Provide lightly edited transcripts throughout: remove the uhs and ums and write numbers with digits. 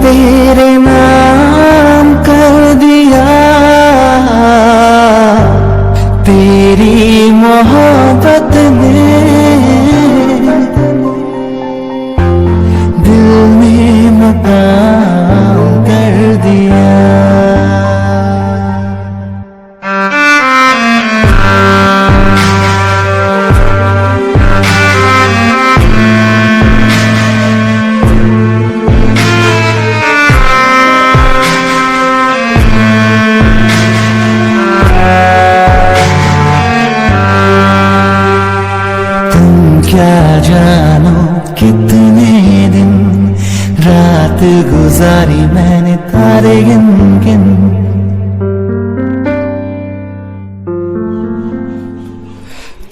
तेरे नाम कर दिया, तेरी मोहब्बत ने दिल में मकाम कर दिया। क्या जानो कितने दिन रात गुजारी मैंने तारे गिन गिन।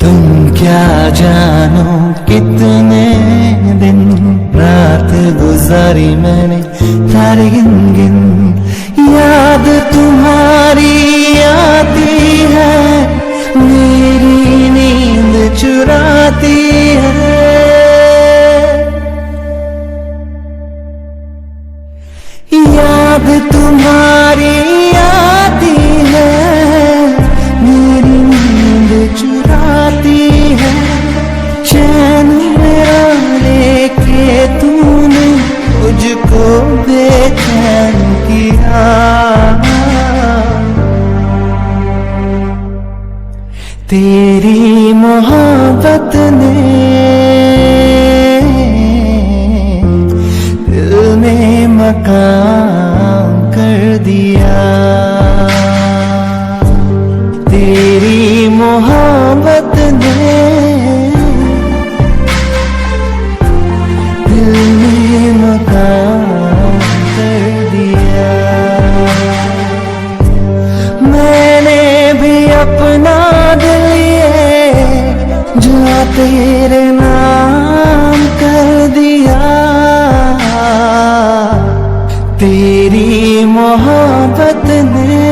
तुम क्या जानो कितने दिन रात गुजारी मैंने तारे गिन गिन। याद तुम्हारी आती है, मेरी नींद चुराती है। याद तुम्हारी आती है, मेरी नींद चुराती है। चैन मेरा लेके तूने मुझको बेचैन किया। तेरी मोहब्बत ने दिल में मकाम कर दिया। तेरी मोहब्बत ने दिल में मकाम कर दिया। मैंने भी अपना दिल जो तेरे नाम कर दिया। तेरी मोहब्बत ने